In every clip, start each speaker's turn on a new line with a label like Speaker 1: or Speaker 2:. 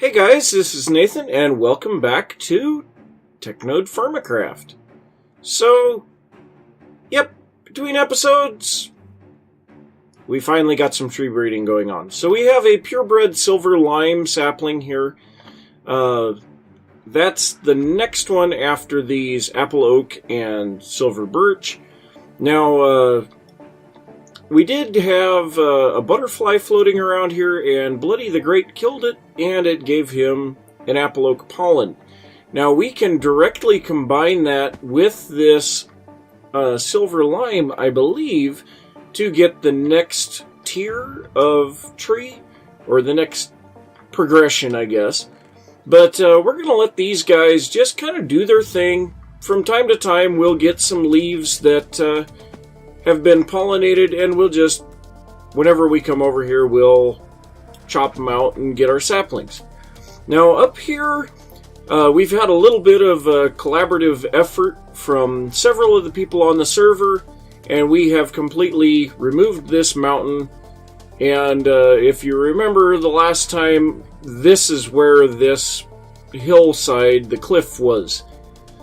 Speaker 1: Hey guys, this is Nathan, and welcome back to TechNodeFirmaCraft. So, between episodes, we finally got some tree breeding going on. So we have a purebred silver lime sapling here. That's the next one after these apple oak and silver birch. Now, we did have a butterfly floating around here, and Bloody the Great killed it, and it gave him an apple oak pollen. Now, we can directly combine that with this silver lime, I believe, to get the next tier of tree, or the next progression, I guess. But we're going to let these guys just kind of do their thing. From time to time, we'll get some leaves that have been pollinated, and we'll just, whenever we come over here, we'll chop them out and get our saplings. Now, up here, we've had a little bit of a collaborative effort from several of the people on the server, and we have completely removed this mountain. And if you remember the last time, this is where this hillside, the cliff, was.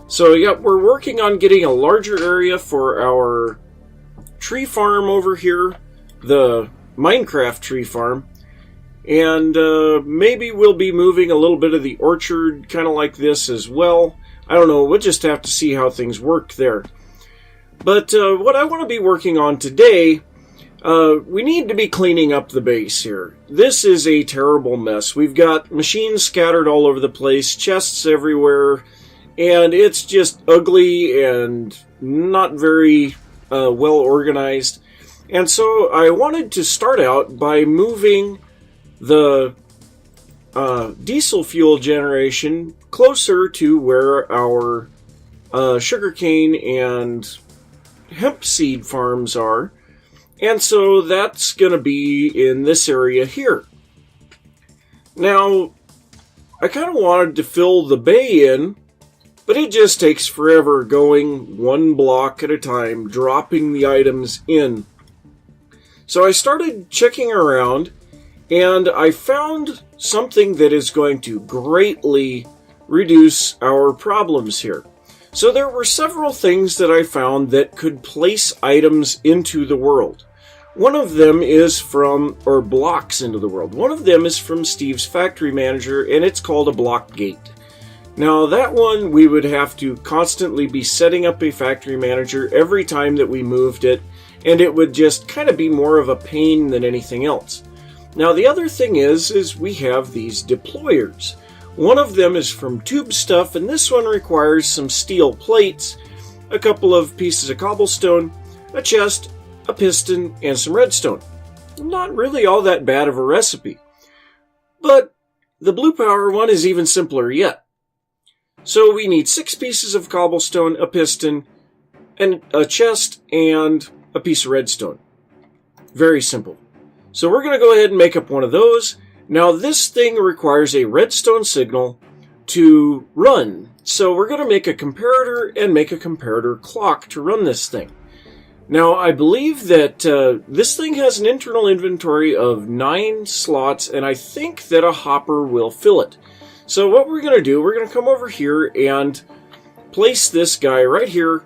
Speaker 1: So, we're working on getting a larger area for our tree farm over here, the Minecraft tree farm. And maybe we'll be moving a little bit of the orchard, kind of like this as well. I don't know, we'll just have to see how things work there. But what I want to be working on today, we need to be cleaning up the base here. This is a terrible mess. We've got machines scattered all over the place, chests everywhere, and it's just ugly and not very well organized. And so I wanted to start out by moving the diesel fuel generation closer to where our sugarcane and hemp seed farms are. And so that's going to be in this area here. Now, I kind of wanted to fill the bay in, but it just takes forever going one block at a time, dropping the items in. So I started checking around, and I found something that is going to greatly reduce our problems here. So there were several things that I found that could place items into the world. One of them is or blocks into the world. One of them is from Steve's Factory Manager, and it's called a block gate. Now, that one, we would have to constantly be setting up a factory manager every time that we moved it, and it would just kind of be more of a pain than anything else. Now, the other thing is we have these deployers. One of them is from Tube Stuff, and this one requires some steel plates, a couple of pieces of cobblestone, a chest, a piston, and some redstone. Not really all that bad of a recipe. But the blue power one is even simpler yet. So we need 6 pieces of cobblestone, a piston, and a chest, and a piece of redstone. Very simple. So we're going to go ahead and make up one of those. Now this thing requires a redstone signal to run. So we're going to make a comparator and make a comparator clock to run this thing. Now I believe that this thing has an internal inventory of 9 slots, and I think that a hopper will fill it. So what we're going to do, we're going to come over here and place this guy right here.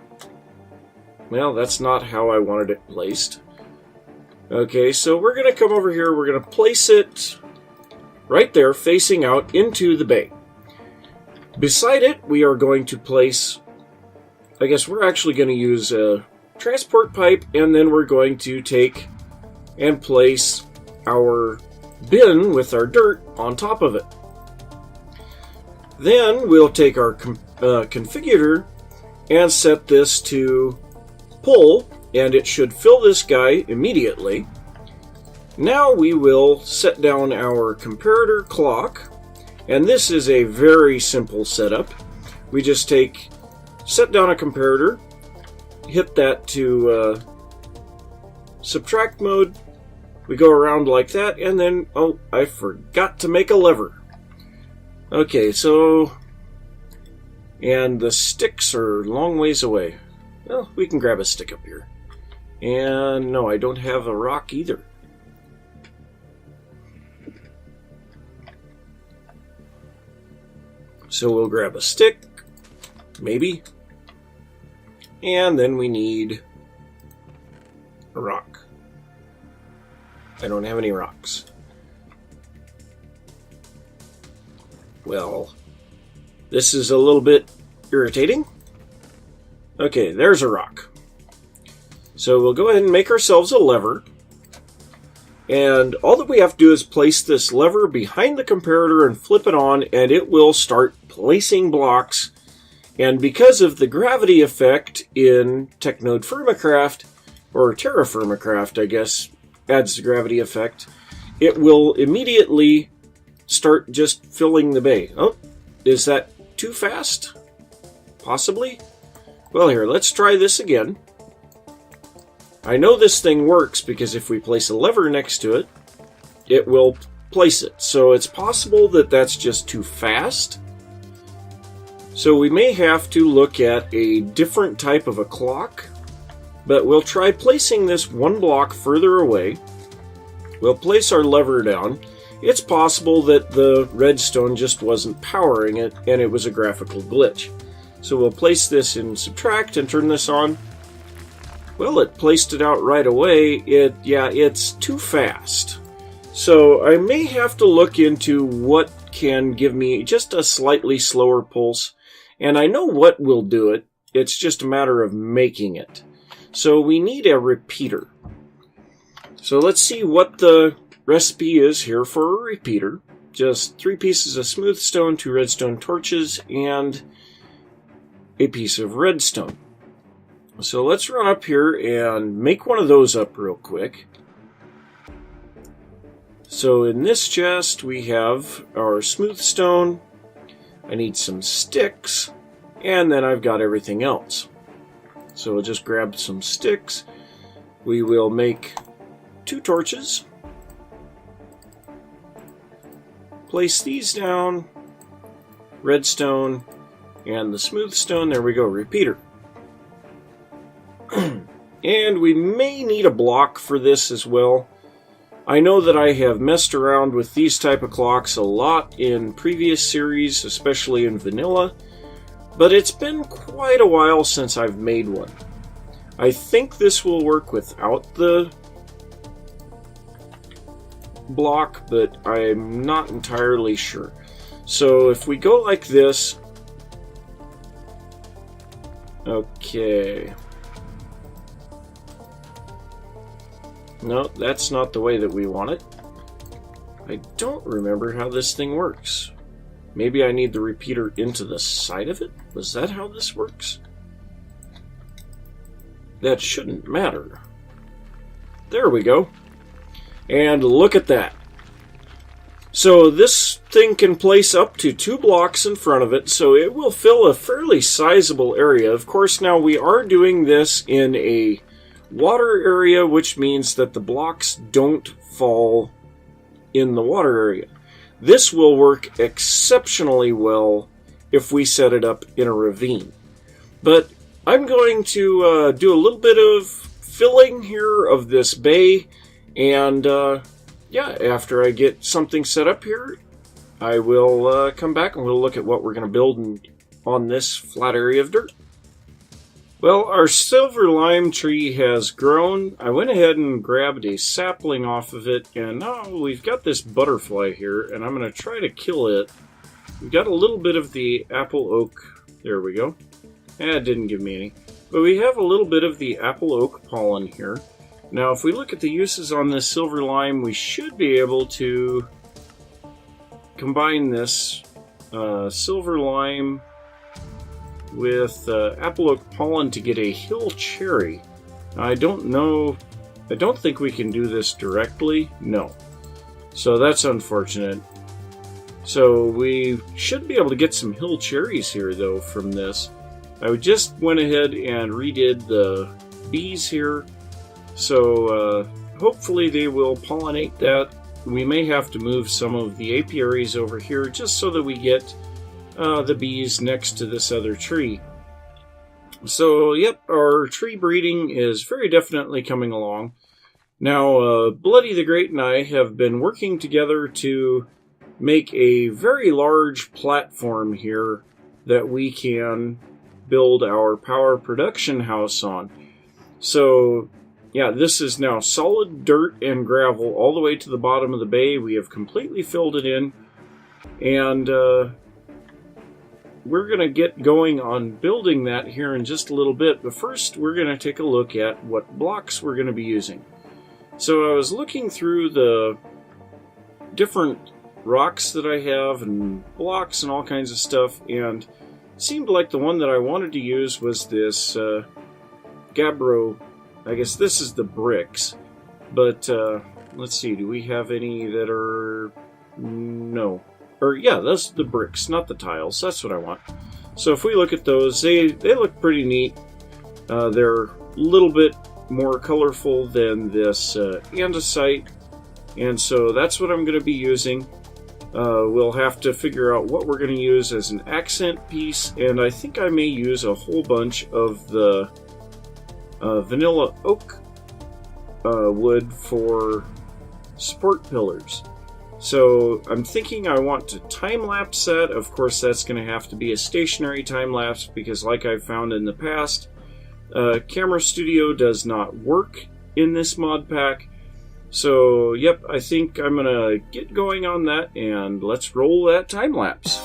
Speaker 1: Well, that's not how I wanted it placed. Okay, so we're going to come over here, we're going to place it right there, facing out into the bay. Beside it, we are going to place, I guess we're actually going to use a transport pipe, and then we're going to take and place our bin with our dirt on top of it. Then we'll take our configurator and set this to pull, and it should fill this guy immediately. Now we will set down our comparator clock, and this is a very simple setup. We just set down a comparator, hit that to subtract mode, we go around like that, and then, oh, I forgot to make a lever. Okay, so, and the sticks are a long ways away. Well, we can grab a stick up here. And no, I don't have a rock either. So we'll grab a stick, maybe, and then we need a rock. I don't have any rocks. Well, this is a little bit irritating. Okay, there's a rock. So we'll go ahead and make ourselves a lever. And all that we have to do is place this lever behind the comparator and flip it on, and it will start placing blocks. And because of the gravity effect in TechNodeFirmaCraft, or TerraFirmaCraft, I guess, adds the gravity effect, it will immediately start just filling the bay. Oh, is that too fast? Possibly? Well, here, let's try this again. I know this thing works because if we place a lever next to it, it will place it. So it's possible that that's just too fast. So we may have to look at a different type of a clock, but we'll try placing this one block further away. We'll place our lever down. It's possible that the redstone just wasn't powering it and it was a graphical glitch. So we'll place this in subtract and turn this on. Well, it placed it out right away. It's too fast. So I may have to look into what can give me just a slightly slower pulse. And I know what will do it. It's just a matter of making it. So we need a repeater. So let's see what the recipe is here for a repeater. Just 3 pieces of smooth stone, 2 redstone torches, and a piece of redstone. So let's run up here and make one of those up real quick. So in this chest we have our smooth stone. I need some sticks, and then I've got everything else. So we'll just grab some sticks. We will make 2 torches. Place these down. Redstone and the smooth stone. There we go, repeater. And we may need a block for this as well. I know that I have messed around with these type of clocks a lot in previous series, especially in vanilla, but it's been quite a while since I've made one. I think this will work without the block, but I'm not entirely sure. So if we go like this, okay. No, that's not the way that we want it. I don't remember how this thing works. Maybe I need the repeater into the side of it? Was that how this works? That shouldn't matter. There we go. And look at that. So this thing can place up to 2 blocks in front of it, so it will fill a fairly sizable area. Of course, now we are doing this in a water area, which means that the blocks don't fall in the water area. This will work exceptionally well if we set it up in a ravine. But I'm going to do a little bit of filling here of this bay, and after I get something set up here, I will come back and we'll look at what we're going to build on this flat area of dirt. Well, our silver lime tree has grown. I went ahead and grabbed a sapling off of it, and now we've got this butterfly here, and I'm going to try to kill it. We've got a little bit of the apple oak. There we go. It didn't give me any. But we have a little bit of the apple oak pollen here. Now, if we look at the uses on this silver lime, we should be able to combine this silver lime with apple oak pollen to get a hill cherry. Now, I don't think we can do this directly. No. So that's unfortunate. So we should be able to get some hill cherries here, though, from this. I just went ahead and redid the bees here. So hopefully they will pollinate that. We may have to move some of the apiaries over here just so that we get the bees next to this other tree. So, yep, our tree breeding is very definitely coming along. Now, Bloody the Great and I have been working together to make a very large platform here that we can build our power production house on. So yeah, this is now solid dirt and gravel all the way to the bottom of the bay. We have completely filled it in, and we're going to get going on building that here in just a little bit. But first, we're going to take a look at what blocks we're going to be using. So I was looking through the different rocks that I have and blocks and all kinds of stuff, and it seemed like the one that I wanted to use was this gabbro. I guess this is the bricks, but let's see, do we have any that are... No. Or yeah, that's the bricks, not the tiles. That's what I want. So if we look at those, they look pretty neat. They're a little bit more colorful than this andesite, and so that's what I'm going to be using. We'll have to figure out what we're going to use as an accent piece, and I think I may use a whole bunch of the vanilla oak wood for support pillars. So I'm thinking I want to time-lapse that. Of course, that's going to have to be a stationary time-lapse because, like I've found in the past, Camera Studio does not work in this mod pack. So, yep, I think I'm going to get going on that, and let's roll that time-lapse.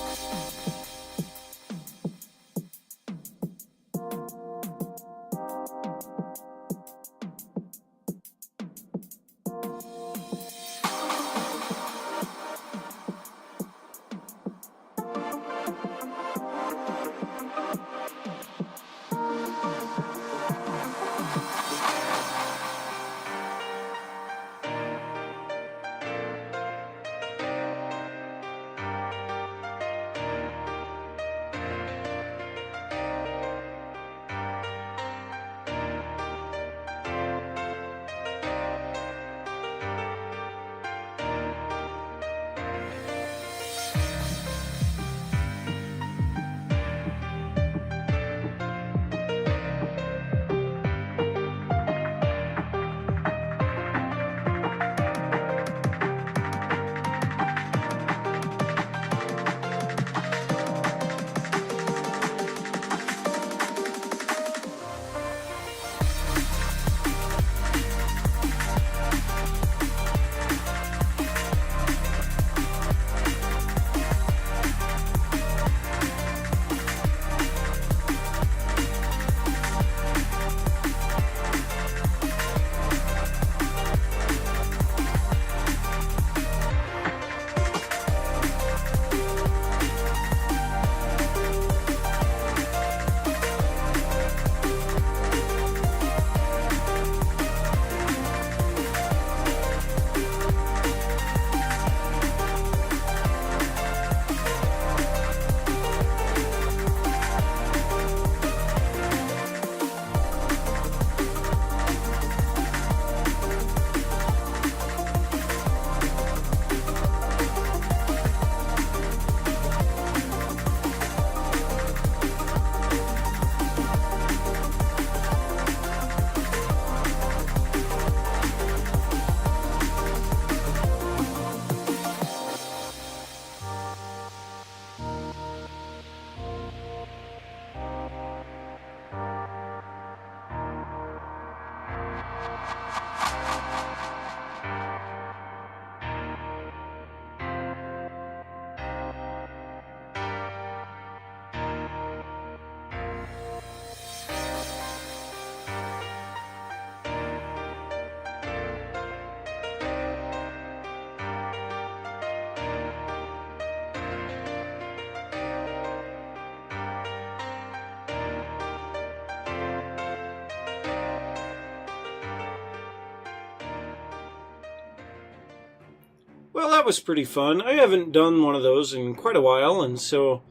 Speaker 1: Well, that was pretty fun. I haven't done one of those in quite a while, and so,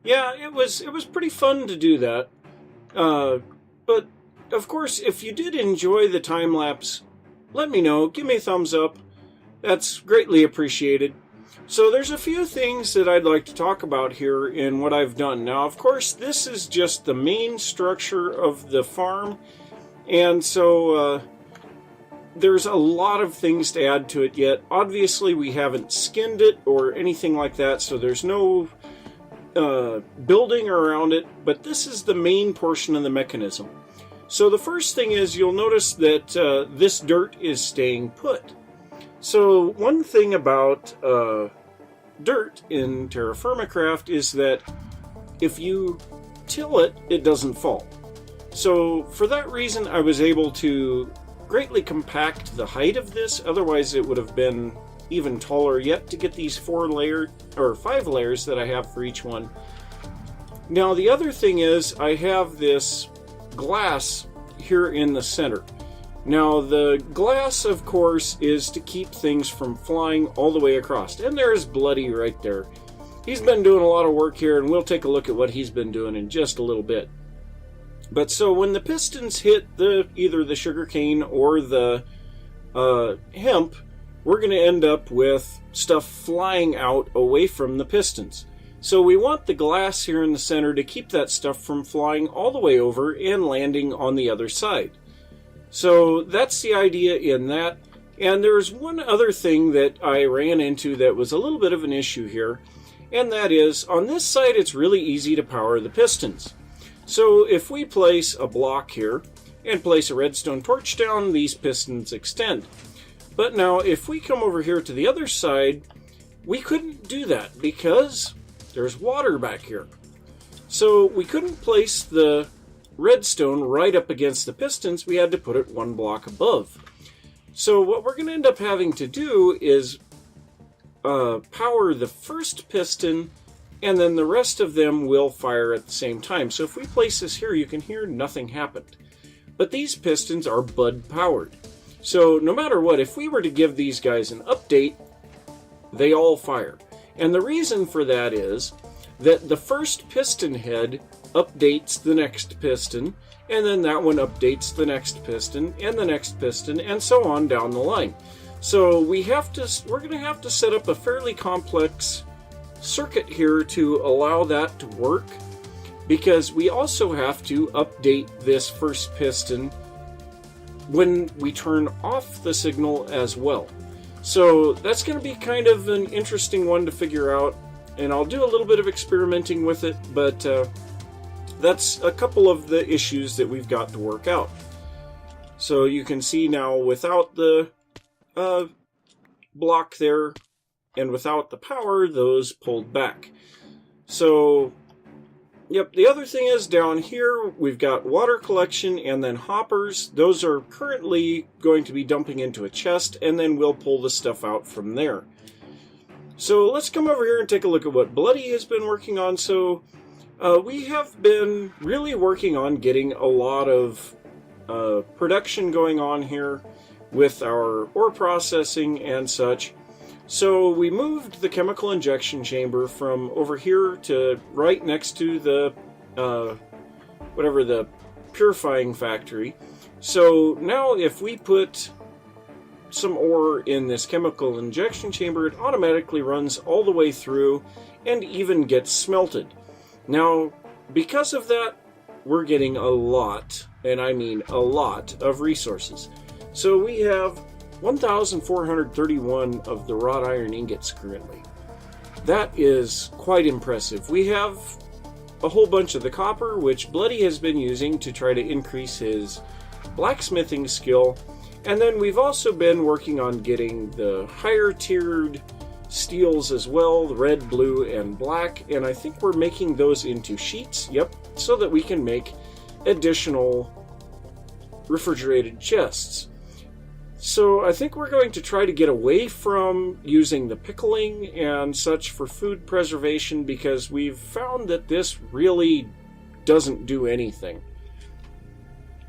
Speaker 1: yeah, it was pretty fun to do that. But, of course, if you did enjoy the time-lapse, let me know. Give me a thumbs up. That's greatly appreciated. So there's a few things that I'd like to talk about here in what I've done. Now, of course, this is just the main structure of the farm, and so there's a lot of things to add to it yet. Obviously, we haven't skinned it or anything like that, so there's no building around it, but this is the main portion of the mechanism. So the first thing is you'll notice that this dirt is staying put. So one thing about dirt in TerraFirmaCraft is that if you till it, it doesn't fall. So for that reason, I was able to greatly compact the height of this. Otherwise, it would have been even taller yet to get these 5 layers that I have for each one. Now, the other thing is I have this glass here in the center. Now, the glass, of course, is to keep things from flying all the way across. And there's Bloody right there. He's been doing a lot of work here, and we'll take a look at what he's been doing in just a little bit. But so when the pistons hit either the sugarcane or the hemp, we're going to end up with stuff flying out away from the pistons. So we want the glass here in the center to keep that stuff from flying all the way over and landing on the other side. So that's the idea in that. And there's one other thing that I ran into that was a little bit of an issue here, and that is on this side it's really easy to power the pistons. So if we place a block here and place a redstone torch down, these pistons extend. But now if we come over here to the other side, we couldn't do that because there's water back here. So we couldn't place the redstone right up against the pistons. We had to put it one block above. So what we're going to end up having to do is power the first piston, and then the rest of them will fire at the same time. So if we place this here, you can hear nothing happened. But these pistons are bud powered. So no matter what, if we were to give these guys an update, they all fire. And the reason for that is that the first piston head updates the next piston, and then that one updates the next piston, and the next piston, and so on down the line. So we're going to have to set up a fairly complex circuit here to allow that to work, because we also have to update this first piston when we turn off the signal as well. So that's going to be kind of an interesting one to figure out, and I'll do a little bit of experimenting with it, but that's a couple of the issues that we've got to work out. So you can see now without the block there and without the power, those pulled back. So, yep, the other thing is down here we've got water collection and then hoppers. Those are currently going to be dumping into a chest, and then we'll pull the stuff out from there. So let's come over here and take a look at what Bloody has been working on. So we have been really working on getting a lot of production going on here with our ore processing and such. So we moved the chemical injection chamber from over here to right next to the the purifying factory. So now if we put some ore in this chemical injection chamber, it automatically runs all the way through and even gets smelted. Now, because of that, we're getting a lot, and I mean a lot, of resources. So we have 1,431 of the wrought iron ingots currently. That is quite impressive. We have a whole bunch of the copper, which Bloody has been using to try to increase his blacksmithing skill. And then we've also been working on getting the higher tiered steels as well, the red, blue, and black. And I think we're making those into sheets, yep, so that we can make additional refrigerated chests. So I think we're going to try to get away from using the pickling and such for food preservation, because we've found that this really doesn't do anything.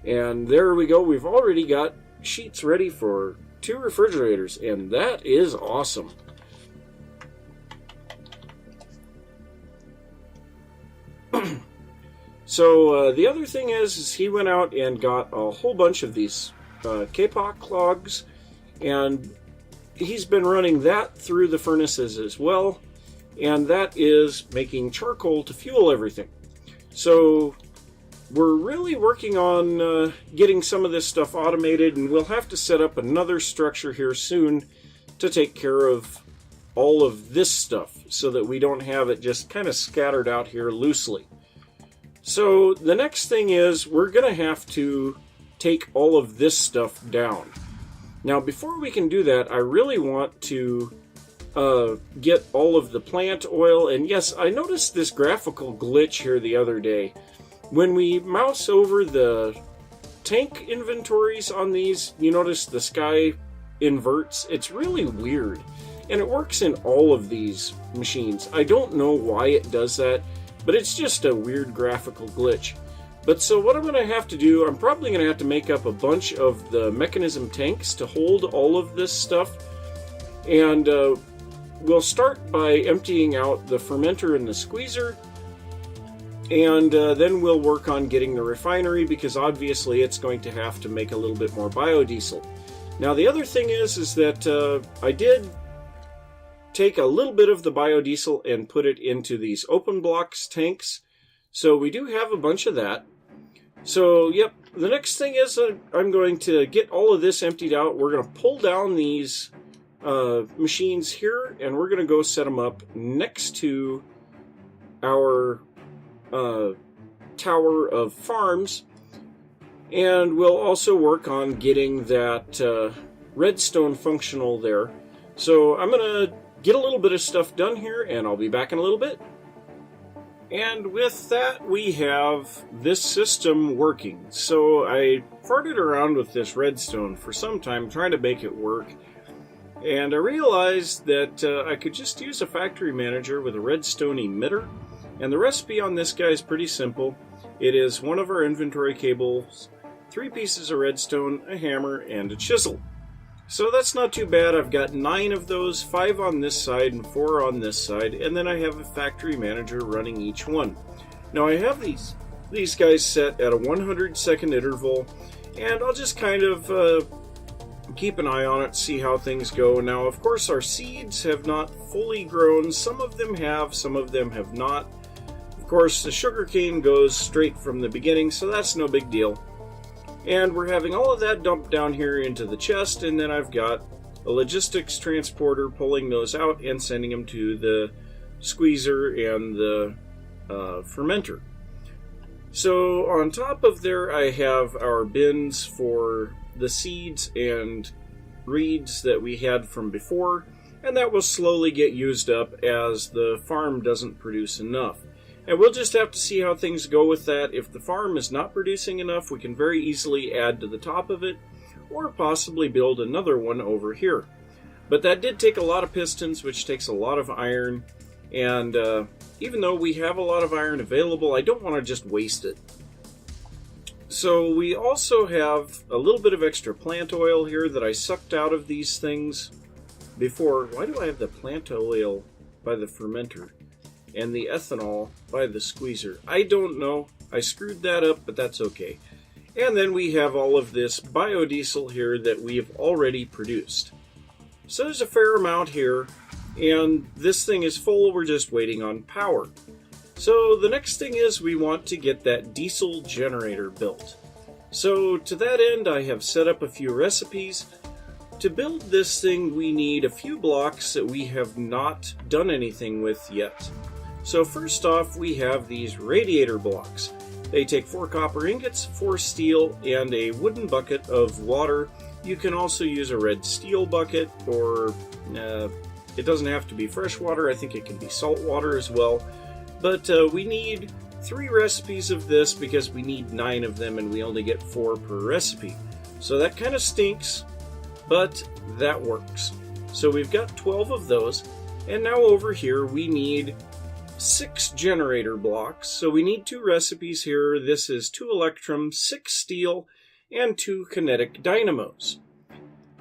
Speaker 1: And there we go, we've already got sheets ready for 2 refrigerators, and that is awesome. So the other thing is he went out and got a whole bunch of these Kapok logs, and he's been running that through the furnaces as well, and that is making charcoal to fuel everything. So we're really working on getting some of this stuff automated, and we'll have to set up another structure here soon to take care of all of this stuff so that we don't have it just kind of scattered out here loosely. So the next thing is we're going to have to take all of this stuff down. Now, before we can do that, I really want to get all of the plant oil. And yes, I noticed this graphical glitch here the other day. When we mouse over the tank inventories on these, you notice the sky inverts. It's really weird. And it works in all of these machines. I don't know why it does that, but it's just a weird graphical glitch. But so what I'm going to have to do, I'm probably going to have to make up a bunch of the mechanism tanks to hold all of this stuff. And we'll start by emptying out the fermenter and the squeezer. And then we'll work on getting the refinery, because obviously it's going to have to make a little bit more biodiesel. Now the other thing is that I did take a little bit of the biodiesel and put it into these open blocks tanks. So we do have a bunch of that. So yep, the next thing is I'm going to get all of this emptied out. We're going to pull down these machines here, and we're going to go set them up next to our tower of farms, and we'll also work on getting that redstone functional there. So I'm going to get a little bit of stuff done here, and I'll be back in a little bit. And with that, we have this system working. So I farted around with this redstone for some time trying to make it work, and I realized that I could just use a factory manager with a redstone emitter. And the recipe on this guy is pretty simple. It is one of our inventory cables, 3 pieces of redstone, a hammer, and a chisel. So that's not too bad. I've got 9 of those, 5 on this side and 4 on this side, and then I have a factory manager running each one. Now I have these guys set at a 100-second interval, and I'll just kind of keep an eye on it, see how things go. Now, of course, our seeds have not fully grown. Some of them have, some of them have not. Of course, the sugarcane goes straight from the beginning, so that's no big deal. And we're having all of that dumped down here into the chest, and then I've got a logistics transporter pulling those out and sending them to the squeezer and the fermenter. So on top of there, I have our bins for the seeds and reeds that we had from before, and that will slowly get used up as the farm doesn't produce enough. And we'll just have to see how things go with that. If the farm is not producing enough, we can very easily add to the top of it, or possibly build another one over here. But that did take a lot of pistons, which takes a lot of iron, and even though we have a lot of iron available, I don't want to just waste it. So we also have a little bit of extra plant oil here that I sucked out of these things before. Why do I have the plant oil by the fermenter and the ethanol by the squeezer? I don't know. I screwed that up, but that's okay. And then we have all of this biodiesel here that we have already produced. So there's a fair amount here, and this thing is full. We're just waiting on power. So the next thing is we want to get that diesel generator built. So to that end, I have set up a few recipes. To build this thing, we need a few blocks that we have not done anything with yet. So first off, we have these radiator blocks. They take 4 copper ingots, 4 steel, and a wooden bucket of water. You can also use a red steel bucket, or it doesn't have to be fresh water. I think it can be salt water as well. But we need 3 recipes of this because we need 9 of them and we only get 4 per recipe. So that kind of stinks, but that works. So we've got 12 of those, and now over here we need 6 generator blocks. So we need 2 recipes here. This is 2 electrum, 6 steel, and 2 kinetic dynamos.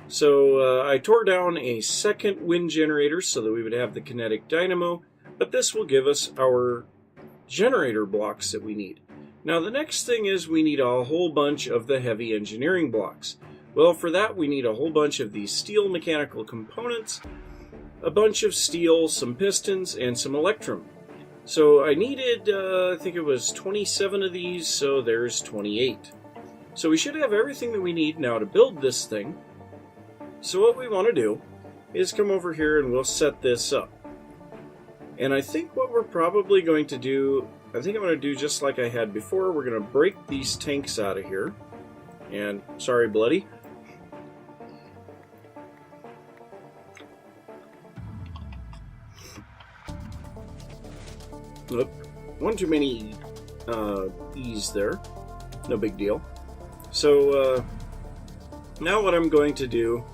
Speaker 1: So I tore down a second wind generator so that we would have the kinetic dynamo, but this will give us our generator blocks that we need. Now the next thing is we need a whole bunch of the heavy engineering blocks. Well, for that we need a whole bunch of these steel mechanical components, a bunch of steel, some pistons, and some electrum. So I needed, I think it was 27 of these, so there's 28. So we should have everything that we need now to build this thing. So what we want to do is come over here and we'll set this up. And I think what we're probably going to do, I think I'm going to do just like I had before. We're going to break these tanks out of here. And, sorry, bloody. Oop, one too many E's there. No big deal. So, now what I'm going to do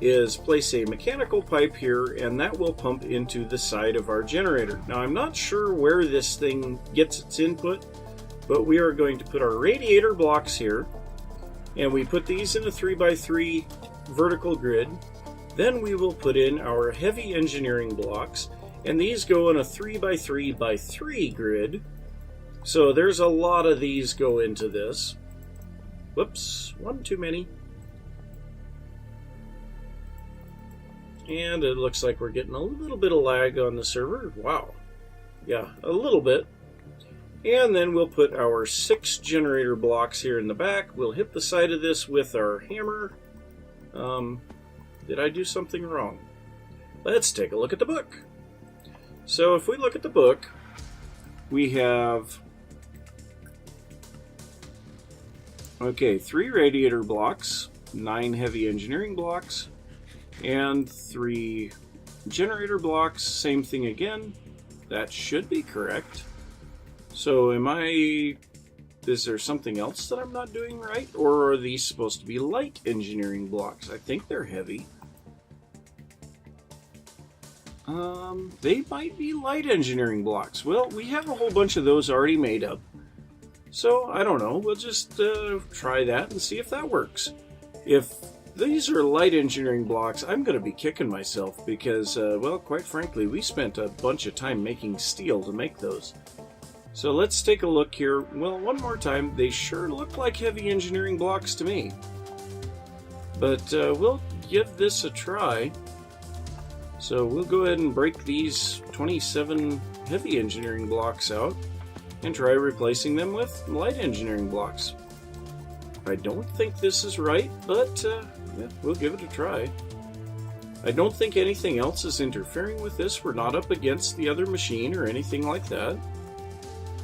Speaker 1: is place a mechanical pipe here, and that will pump into the side of our generator. Now, I'm not sure where this thing gets its input, but we are going to put our radiator blocks here, and we put these in a 3x3 vertical grid. Then we will put in our heavy engineering blocks, and these go in a 3x3x3 grid. So there's a lot of these go into this. Whoops, one too many. And it looks like we're getting a little bit of lag on the server. Wow. Yeah, a little bit. And then we'll put our 6 generator blocks here in the back. We'll hit the side of this with our hammer. Did I do something wrong? Let's take a look at the book. So if we look at the book, we have, okay, 3 radiator blocks, 9 heavy engineering blocks, and 3 generator blocks. Same thing again. That should be correct. So is there something else that I'm not doing right? Or are these supposed to be light engineering blocks? I think they're heavy. They might be light engineering blocks. Well, we have a whole bunch of those already made up. So, I don't know. We'll just try that and see if that works. If these are light engineering blocks, I'm going to be kicking myself because, well, quite frankly, we spent a bunch of time making steel to make those. So let's take a look here. Well, one more time. They sure look like heavy engineering blocks to me. But we'll give this a try. So we'll go ahead and break these 27 heavy engineering blocks out and try replacing them with light engineering blocks. I don't think this is right, but yeah, we'll give it a try. I don't think anything else is interfering with this. We're not up against the other machine or anything like that.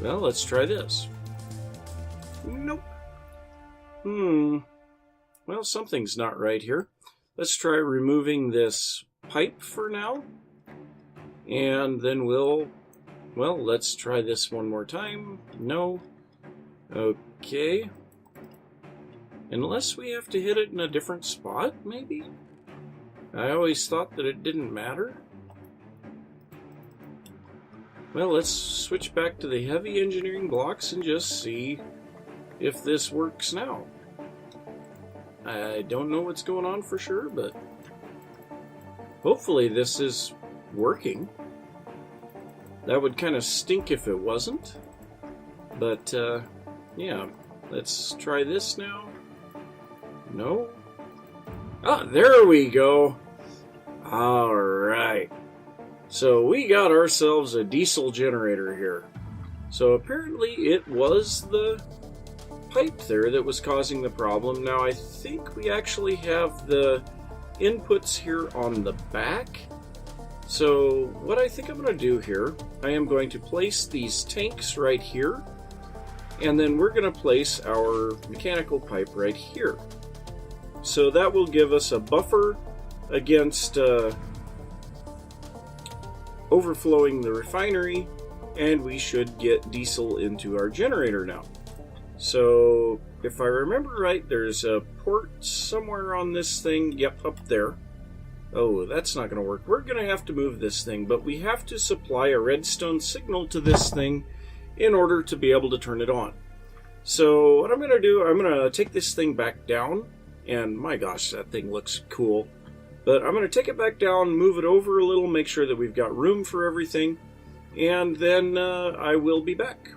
Speaker 1: Well, let's try this. Nope. Well, something's not right here. Let's try removing this pipe for now. And then well, let's try this one more time. No. Okay. Unless we have to hit it in a different spot, maybe? I always thought that it didn't matter. Well, let's switch back to the heavy engineering blocks and just see if this works now. I don't know what's going on for sure, but hopefully this is working. That would kind of stink if it wasn't. But, yeah, let's try this now. No? Ah, there we go. Alright. So we got ourselves a diesel generator here. So apparently it was the pipe there that was causing the problem. Now I think we actually have the inputs here on the back. So what I think I'm going to do here, I am going to place these tanks right here. And then we're going to place our mechanical pipe right here. So that will give us a buffer against overflowing the refinery, and we should get diesel into our generator now. So if I remember right, there's a port somewhere on this thing. Yep, up there. Oh, that's not going to work. We're going to have to move this thing, but we have to supply a redstone signal to this thing in order to be able to turn it on. So what I'm going to do, I'm going to take this thing back down, and my gosh, that thing looks cool. But I'm going to take it back down, move it over a little, make sure that we've got room for everything, and then I will be back.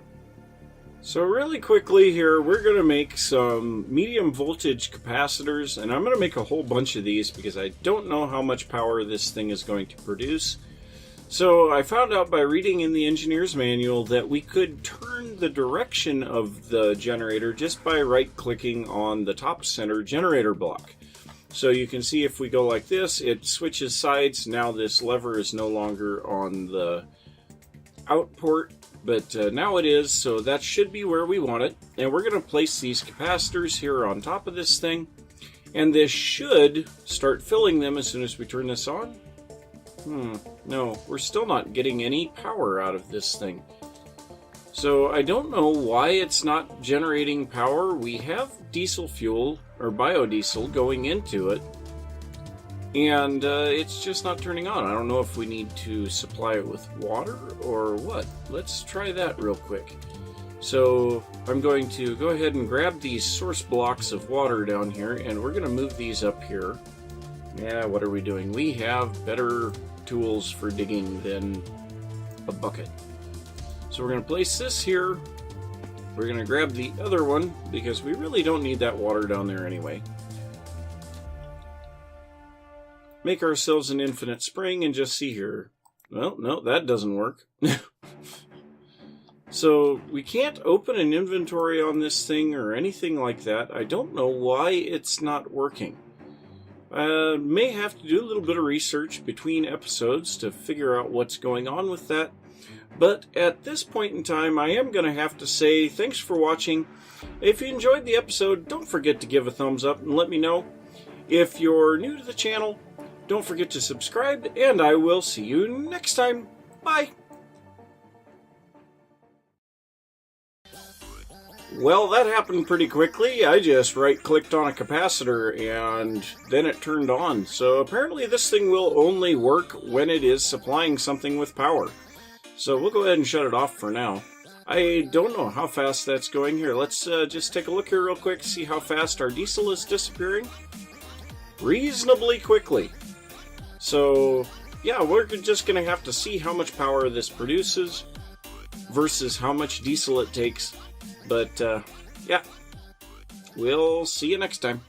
Speaker 1: So really quickly here, we're going to make some medium voltage capacitors, and I'm going to make a whole bunch of these because I don't know how much power this thing is going to produce. So I found out by reading in the engineer's manual that we could turn the direction of the generator just by right-clicking on the top center generator block. So you can see if we go like this, it switches sides. Now this lever is no longer on the out port, but now it is, so that should be where we want it. And we're going to place these capacitors here on top of this thing, and this should start filling them as soon as we turn this on. No, we're still not getting any power out of this thing. So I don't know why it's not generating power. We have diesel fuel, or biodiesel, going into it, and it's just not turning on. I don't know if we need to supply it with water or what. Let's try that real quick. So I'm going to go ahead and grab these source blocks of water down here, and we're going to move these up here. Yeah, what are we doing? We have better tools for digging than a bucket. So we're going to place this here. We're going to grab the other one because we really don't need that water down there anyway. Make ourselves an infinite spring and just see here. Well, no, that doesn't work. So we can't open an inventory on this thing or anything like that. I don't know why it's not working. May have to do a little bit of research between episodes to figure out what's going on with that. But at this point in time, I am going to have to say thanks for watching. If you enjoyed the episode, don't forget to give a thumbs up and let me know. If you're new to the channel, don't forget to subscribe, and I will see you next time. Bye! Well, that happened pretty quickly. I just right-clicked on a capacitor and then it turned on. So apparently this thing will only work when it is supplying something with power. So we'll go ahead and shut it off for now. I don't know how fast that's going here. Let's just take a look here real quick, see how fast our diesel is disappearing. Reasonably quickly. So yeah, we're just going to have to see how much power this produces versus how much diesel it takes. But, yeah, we'll see you next time.